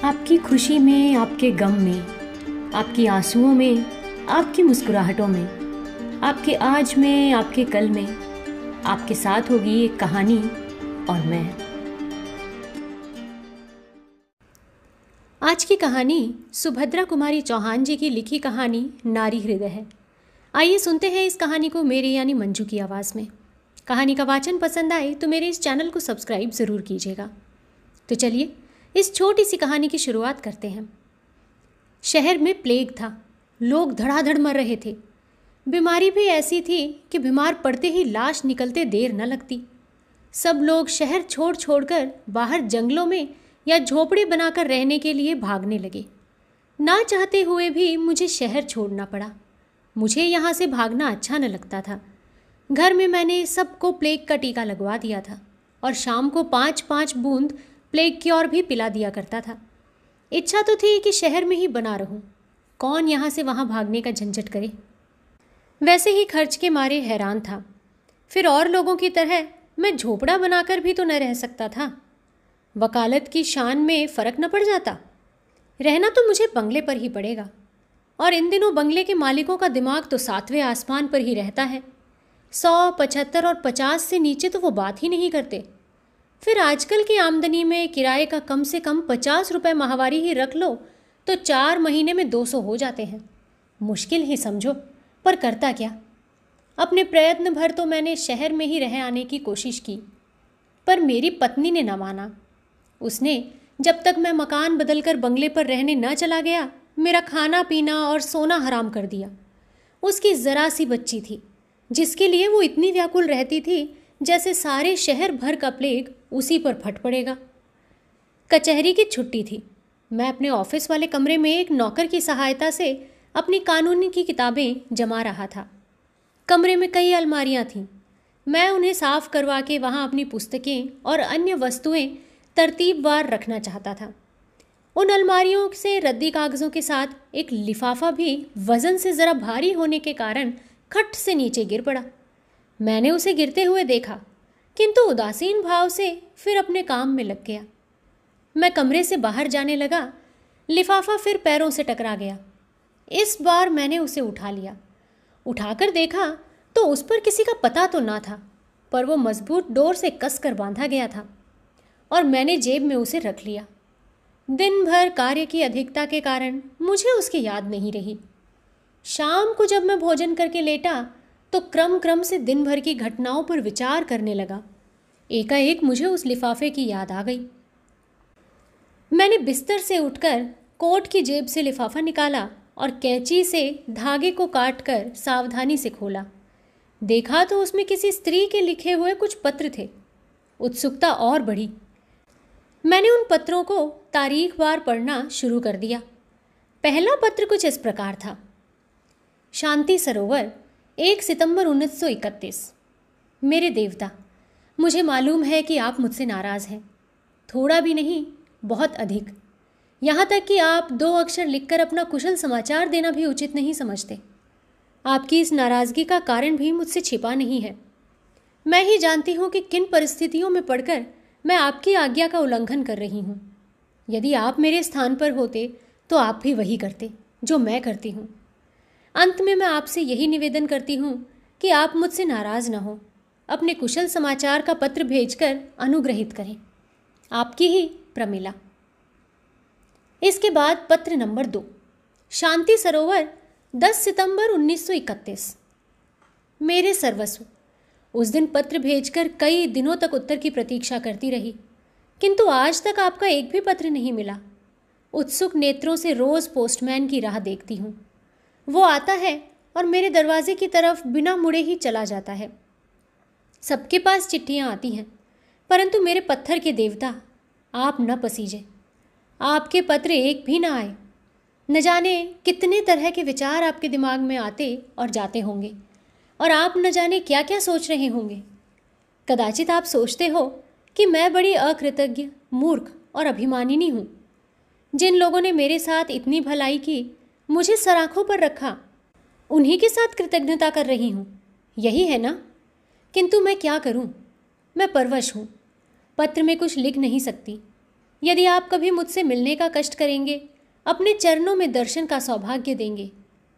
आपकी खुशी में, आपके गम में, आपकी आंसुओं में, आपकी मुस्कुराहटों में, आपके आज में, आपके कल में, आपके साथ होगी एक कहानी और मैं। आज की कहानी सुभद्रा कुमारी चौहान जी की लिखी कहानी नारी हृदय है। आइए सुनते हैं इस कहानी को मेरी यानी मंजू की आवाज़ में। कहानी का वाचन पसंद आए तो मेरे इस चैनल को सब्सक्राइब ज़रूर कीजिएगा। तो चलिए इस छोटी सी कहानी की शुरुआत करते हैं। शहर में प्लेग था, लोग धड़ाधड़ मर रहे थे। बीमारी भी ऐसी थी कि बीमार पड़ते ही लाश निकलते देर न लगती। सब लोग शहर छोड़ छोड़कर बाहर जंगलों में या झोपड़ी बनाकर रहने के लिए भागने लगे। ना चाहते हुए भी मुझे शहर छोड़ना पड़ा। मुझे यहाँ से भागना अच्छा न लगता था। घर में मैंने सबको प्लेग का टीका लगवा दिया था और शाम को 5-5 बूंद प्लेग क्योर भी पिला दिया करता था। इच्छा तो थी कि शहर में ही बना रहूं। कौन यहाँ से वहाँ भागने का झंझट करे। वैसे ही खर्च के मारे हैरान था। फिर और लोगों की तरह मैं झोपड़ा बनाकर भी तो न रह सकता था। वकालत की शान में फ़र्क न पड़ जाता। रहना तो मुझे बंगले पर ही पड़ेगा। और इन दिनों बंगले के मालिकों का दिमाग तो 7वें आसमान पर ही रहता है। 100, 75 और 50 से नीचे तो वो बात ही नहीं करते। फिर आजकल की आमदनी में किराए का कम से कम 50 रुपये माहवारी ही रख लो तो 4 महीने में 200 हो जाते हैं। मुश्किल ही समझो, पर करता क्या। अपने प्रयत्न भर तो मैंने शहर में ही रह आने की कोशिश की, पर मेरी पत्नी ने न माना। उसने जब तक मैं मकान बदलकर बंगले पर रहने न चला गया मेरा खाना पीना और सोना हराम कर दिया। उसकी ज़रा सी बच्ची थी जिसके लिए वो इतनी व्याकुल रहती थी जैसे सारे शहर भर का प्लेग उसी पर फट पड़ेगा। कचहरी की छुट्टी थी। मैं अपने ऑफिस वाले कमरे में एक नौकर की सहायता से अपनी कानूनी की किताबें जमा रहा था। कमरे में कई अलमारियां थीं। मैं उन्हें साफ करवा के वहां अपनी पुस्तकें और अन्य वस्तुएं तरतीबवार रखना चाहता था। उन अलमारियों से रद्दी कागज़ों के साथ एक लिफाफा भी वज़न से ज़रा भारी होने के कारण खट से नीचे गिर पड़ा। मैंने उसे गिरते हुए देखा, किंतु उदासीन भाव से फिर अपने काम में लग गया। मैं कमरे से बाहर जाने लगा। लिफाफा फिर पैरों से टकरा गया। इस बार मैंने उसे उठा लिया। उठाकर देखा तो उस पर किसी का पता तो ना था, पर वो मजबूत डोर से कसकर बांधा गया था और मैंने जेब में उसे रख लिया। दिन भर कार्य की अधिकता के कारण मुझे उसकी याद नहीं रही। शाम को जब मैं भोजन करके लेटा तो क्रम से दिन भर की घटनाओं पर विचार करने लगा। एकाएक मुझे उस लिफाफे की याद आ गई। मैंने बिस्तर से उठकर कोट की जेब से लिफाफा निकाला और कैंची से धागे को काटकर सावधानी से खोला। देखा तो उसमें किसी स्त्री के लिखे हुए कुछ पत्र थे। उत्सुकता और बढ़ी। मैंने उन पत्रों को तारीखवार पढ़ना शुरू कर दिया। पहला पत्र कुछ इस प्रकार था। शांति सरोवर, 1 सितंबर 1931। मेरे देवता, मुझे मालूम है कि आप मुझसे नाराज़ हैं। थोड़ा भी नहीं, बहुत अधिक। यहाँ तक कि आप 2 अक्षर लिखकर अपना कुशल समाचार देना भी उचित नहीं समझते। आपकी इस नाराज़गी का कारण भी मुझसे छिपा नहीं है। मैं ही जानती हूँ कि किन परिस्थितियों में पड़कर मैं आपकी आज्ञा का उल्लंघन कर रही हूँ। यदि आप मेरे स्थान पर होते तो आप भी वही करते जो मैं करती हूँ। अंत में मैं आपसे यही निवेदन करती हूँ कि आप मुझसे नाराज़ न हो। अपने कुशल समाचार का पत्र भेजकर अनुग्रहित करें। आपकी ही प्रमिला। इसके बाद पत्र नंबर 2, शांति सरोवर, 10 सितंबर 1931। मेरे सर्वस्व, उस दिन पत्र भेजकर कई दिनों तक उत्तर की प्रतीक्षा करती रही, किंतु आज तक आपका एक भी पत्र नहीं मिला। उत्सुक नेत्रों से रोज़ पोस्टमैन की राह देखती हूँ। वो आता है और मेरे दरवाजे की तरफ बिना मुड़े ही चला जाता है। सबके पास चिट्ठियाँ आती हैं, परंतु मेरे पत्थर के देवता, आप न पसीजे। आपके पत्र एक भी ना आए। न जाने कितने तरह के विचार आपके दिमाग में आते और जाते होंगे और आप न जाने क्या क्या सोच रहे होंगे। कदाचित आप सोचते हो कि मैं बड़ी अकृतज्ञ, मूर्ख और अभिमानिनी हूँ। जिन लोगों ने मेरे साथ इतनी भलाई की, मुझे सराखों पर रखा, उन्हीं के साथ कृतज्ञता कर रही हूँ। यही है ना? किंतु मैं क्या करूँ? मैं परवश हूँ। पत्र में कुछ लिख नहीं सकती। यदि आप कभी मुझसे मिलने का कष्ट करेंगे, अपने चरणों में दर्शन का सौभाग्य देंगे,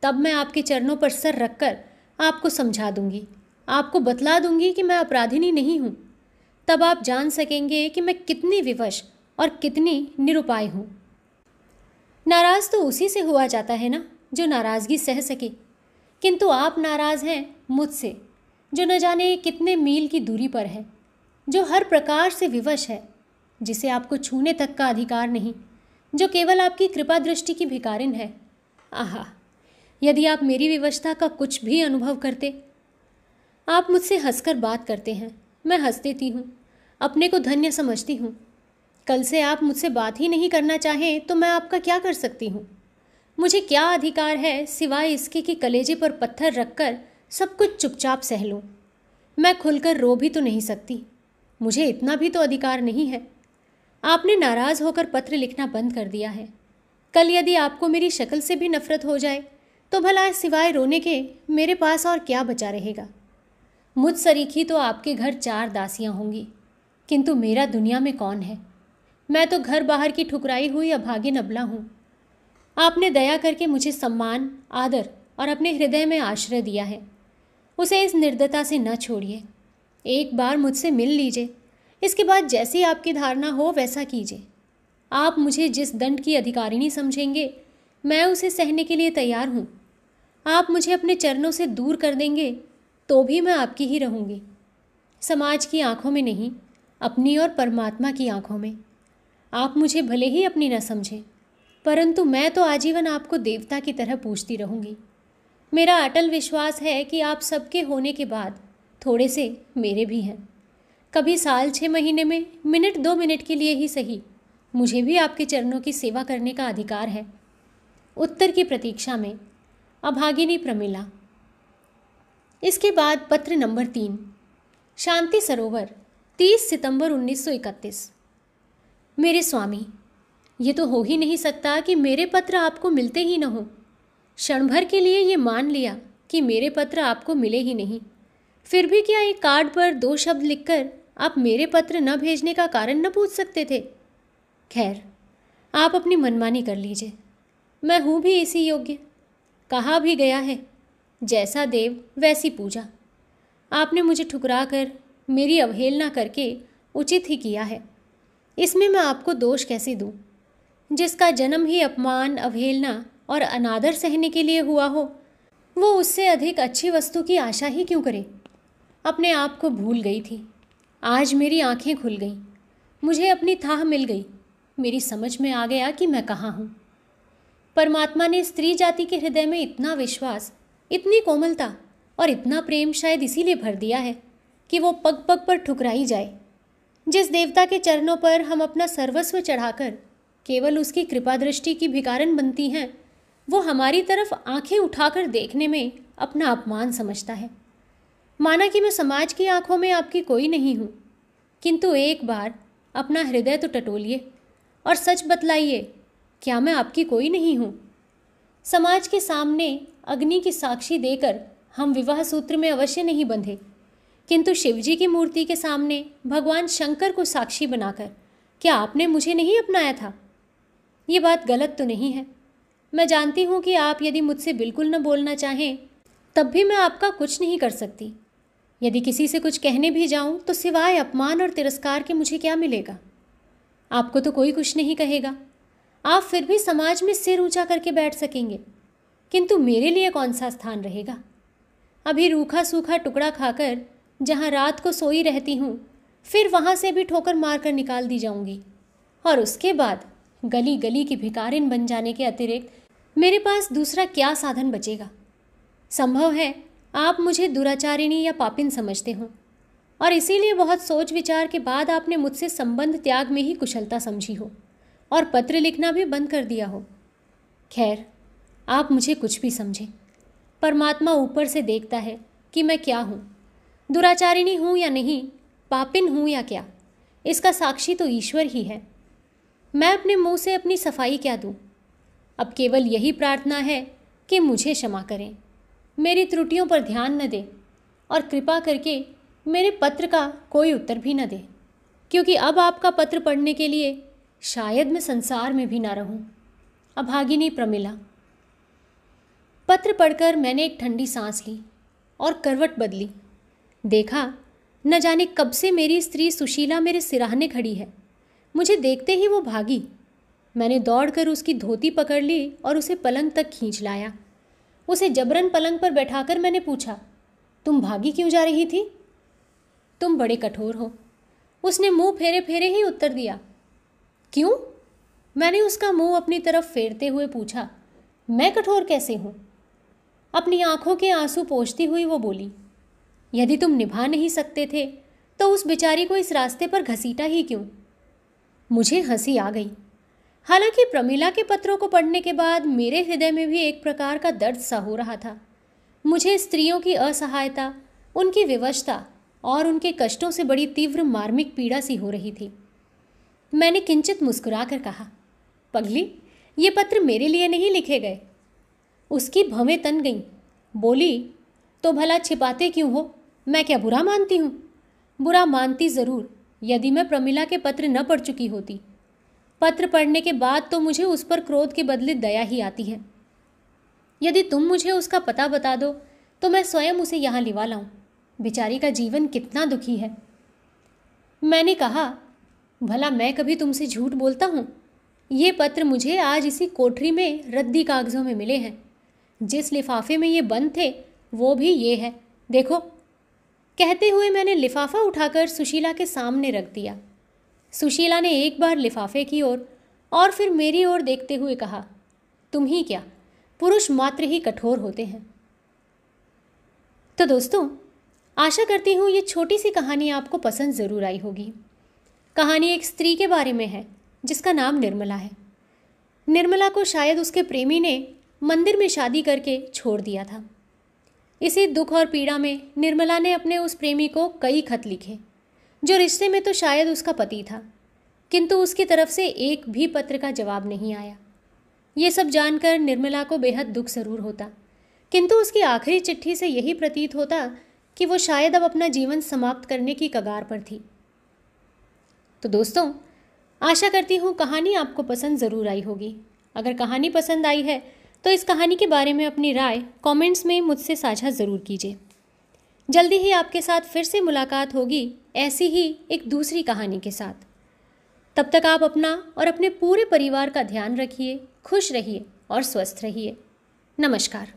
तब मैं आपके चरणों पर सर रखकर आपको समझा दूंगी, आपको बतला दूंगी कि मैं अपराधिनी नहीं हूँ। तब आप जान सकेंगे कि मैं कितनी विवश और कितनी निरुपाय हूँ। नाराज़ तो उसी से हुआ जाता है ना जो नाराज़गी सह सके, किंतु आप नाराज़ हैं मुझसे, जो न जाने कितने मील की दूरी पर है, जो हर प्रकार से विवश है, जिसे आपको छूने तक का अधिकार नहीं, जो केवल आपकी कृपा दृष्टि की भिखारिन है। आहा, यदि आप मेरी विवशता का कुछ भी अनुभव करते। आप मुझसे हंसकर बात करते हैं, मैं हंस देती हूँ, अपने को धन्य समझती हूँ। कल से आप मुझसे बात ही नहीं करना चाहें तो मैं आपका क्या कर सकती हूँ? मुझे क्या अधिकार है सिवाय इसके कि कलेजे पर पत्थर रखकर सब कुछ चुपचाप सह लूँ। मैं खुलकर रो भी तो नहीं सकती, मुझे इतना भी तो अधिकार नहीं है। आपने नाराज़ होकर पत्र लिखना बंद कर दिया है। कल यदि आपको मेरी शक्ल से भी नफरत हो जाए तो भला सिवाय रोने के मेरे पास और क्या बचा रहेगा? मुझ सरीखी तो आपके घर 4 दासियां होंगी, किंतु मेरा दुनिया में कौन है? मैं तो घर बाहर की ठुकराई हुई अभागिन अबला हूँ। आपने दया करके मुझे सम्मान, आदर और अपने हृदय में आश्रय दिया है, उसे इस निर्दयता से न छोड़िए। एक बार मुझसे मिल लीजिए, इसके बाद जैसी आपकी धारणा हो वैसा कीजिए। आप मुझे जिस दंड की अधिकारिणी समझेंगे, मैं उसे सहने के लिए तैयार हूँ। आप मुझे अपने चरणों से दूर कर देंगे तो भी मैं आपकी ही रहूँगी, समाज की आंखों में नहीं, अपनी और परमात्मा की आंखों में। आप मुझे भले ही अपनी न समझें, परंतु मैं तो आजीवन आपको देवता की तरह पूजती रहूँगी। मेरा अटल विश्वास है कि आप सबके होने के बाद थोड़े से मेरे भी हैं। कभी साल 6 महीने में मिनट 2 मिनट के लिए ही सही, मुझे भी आपके चरणों की सेवा करने का अधिकार है। उत्तर की प्रतीक्षा में, अभागिनी प्रमिला। इसके बाद पत्र नंबर 3, शांति सरोवर, 30 सितंबर 1931। मेरे स्वामी, ये तो हो ही नहीं सकता कि मेरे पत्र आपको मिलते ही न हो। क्षण भर के लिए ये मान लिया कि मेरे पत्र आपको मिले ही नहीं, फिर भी क्या एक कार्ड पर 2 शब्द लिखकर आप मेरे पत्र न भेजने का कारण न पूछ सकते थे? खैर, आप अपनी मनमानी कर लीजिए, मैं हूँ भी इसी योग्य। कहा भी गया है, जैसा देव वैसी पूजा। आपने मुझे ठुकरा कर, मेरी अवहेलना करके उचित ही किया है। इसमें मैं आपको दोष कैसे दूँ? जिसका जन्म ही अपमान, अवहेलना और अनादर सहने के लिए हुआ हो, वो उससे अधिक अच्छी वस्तु की आशा ही क्यों करे? अपने आप को भूल गई थी, आज मेरी आंखें खुल गईं, मुझे अपनी थाह मिल गई, मेरी समझ में आ गया कि मैं कहाँ हूँ। परमात्मा ने स्त्री जाति के हृदय में इतना विश्वास, इतनी कोमलता और इतना प्रेम शायद इसीलिए भर दिया है कि वो पग पग पर ठुकराई जाए। जिस देवता के चरणों पर हम अपना सर्वस्व चढ़ाकर केवल उसकी कृपा दृष्टि की भिखारन बनती हैं, वो हमारी तरफ आंखें उठाकर देखने में अपना अपमान समझता है। माना कि मैं समाज की आंखों में आपकी कोई नहीं हूँ, किंतु एक बार अपना हृदय तो टटोलिए और सच बतलाइए, क्या मैं आपकी कोई नहीं हूँ? समाज के सामने अग्नि की साक्षी देकर हम विवाह सूत्र में अवश्य नहीं बंधे, किंतु शिवजी की मूर्ति के सामने भगवान शंकर को साक्षी बनाकर क्या आपने मुझे नहीं अपनाया था? ये बात गलत तो नहीं है। मैं जानती हूँ कि आप यदि मुझसे बिल्कुल न बोलना चाहें तब भी मैं आपका कुछ नहीं कर सकती। यदि किसी से कुछ कहने भी जाऊँ तो सिवाय अपमान और तिरस्कार के मुझे क्या मिलेगा? आपको तो कोई कुछ नहीं कहेगा, आप फिर भी समाज में सिर ऊंचा करके बैठ सकेंगे, किंतु मेरे लिए कौन सा स्थान रहेगा? अभी रूखा सूखा टुकड़ा खाकर जहाँ रात को सोई रहती हूँ, फिर वहाँ से भी ठोकर मार कर निकाल दी जाऊँगी, और उसके बाद गली गली की भिखारिन बन जाने के अतिरिक्त मेरे पास दूसरा क्या साधन बचेगा? संभव है आप मुझे दुराचारिणी या पापिन समझते हो, और इसीलिए बहुत सोच विचार के बाद आपने मुझसे संबंध त्याग में ही कुशलता समझी हो और पत्र लिखना भी बंद कर दिया हो। खैर, आप मुझे कुछ भी समझें, परमात्मा ऊपर से देखता है कि मैं क्या हूँ, दुराचारिणी हूँ या नहीं, पापिन हूँ या क्या, इसका साक्षी तो ईश्वर ही है। मैं अपने मुंह से अपनी सफाई क्या दूँ? अब केवल यही प्रार्थना है कि मुझे क्षमा करें, मेरी त्रुटियों पर ध्यान न दें और कृपा करके मेरे पत्र का कोई उत्तर भी न दें, क्योंकि अब आपका पत्र पढ़ने के लिए शायद मैं संसार में भी ना रहूं। अभागिनी प्रमिला। पत्र पढ़कर मैंने एक ठंडी सांस ली और करवट बदली। देखा, न जाने कब से मेरी स्त्री सुशीला मेरे सिराहने खड़ी है। मुझे देखते ही वो भागी। मैंने दौड़कर उसकी धोती पकड़ ली और उसे पलंग तक खींच लाया। उसे जबरन पलंग पर बैठाकर मैंने पूछा, तुम भागी क्यों जा रही थी? तुम बड़े कठोर हो। उसने मुंह फेरे फेरे ही उत्तर दिया। क्यों? मैंने उसका मुंह अपनी तरफ फेरते हुए पूछा। मैं कठोर कैसे हूं? अपनी आंखों के आंसू पोंछती हुई वो बोली, यदि तुम निभा नहीं सकते थे तो उस बेचारी को इस रास्ते पर घसीटा ही क्यों? मुझे हंसी आ गई। हालांकि प्रमिला के पत्रों को पढ़ने के बाद मेरे हृदय में भी एक प्रकार का दर्द सा हो रहा था। मुझे स्त्रियों की असहायता, उनकी विवशता और उनके कष्टों से बड़ी तीव्र मार्मिक पीड़ा सी हो रही थी। मैंने किंचित मुस्कुरा कर कहा, पगली, ये पत्र मेरे लिए नहीं लिखे गए। उसकी भवें तन गईं। बोली, तो भला छिपाते क्यों हो? मैं क्या बुरा मानती हूँ? बुरा मानती ज़रूर, यदि मैं प्रमिला के पत्र न पढ़ चुकी होती। पत्र पढ़ने के बाद तो मुझे उस पर क्रोध के बदले दया ही आती है। यदि तुम मुझे उसका पता बता दो तो मैं स्वयं उसे यहाँ लिवा लाऊं। बेचारी का जीवन कितना दुखी है। मैंने कहा, भला मैं कभी तुमसे झूठ बोलता हूँ? ये पत्र मुझे आज इसी कोठरी में रद्दी कागज़ों में मिले हैं। जिस लिफाफे में ये बंद थे वो भी ये है, देखो। कहते हुए मैंने लिफाफा उठाकर सुशीला के सामने रख दिया। सुशीला ने एक बार लिफाफे की ओर और फिर मेरी ओर देखते हुए कहा, तुम ही क्या, पुरुष मात्र ही कठोर होते हैं। तो दोस्तों, आशा करती हूँ ये छोटी सी कहानी आपको पसंद ज़रूर आई होगी। कहानी एक स्त्री के बारे में है जिसका नाम निर्मला है। निर्मला को शायद उसके प्रेमी ने मंदिर में शादी करके छोड़ दिया था। इसी दुख और पीड़ा में निर्मला ने अपने उस प्रेमी को कई खत लिखे, जो रिश्ते में तो शायद उसका पति था, किंतु उसकी तरफ से एक भी पत्र का जवाब नहीं आया। ये सब जानकर निर्मला को बेहद दुख जरूर होता, किंतु उसकी आखिरी चिट्ठी से यही प्रतीत होता कि वो शायद अब अपना जीवन समाप्त करने की कगार पर थी। तो दोस्तों, आशा करती हूँ कहानी आपको पसंद ज़रूर आई होगी। अगर कहानी पसंद आई है तो इस कहानी के बारे में अपनी राय कमेंट्स में मुझसे साझा ज़रूर कीजिए। जल्दी ही आपके साथ फिर से मुलाकात होगी ऐसी ही एक दूसरी कहानी के साथ। तब तक आप अपना और अपने पूरे परिवार का ध्यान रखिए, खुश रहिए और स्वस्थ रहिए। नमस्कार।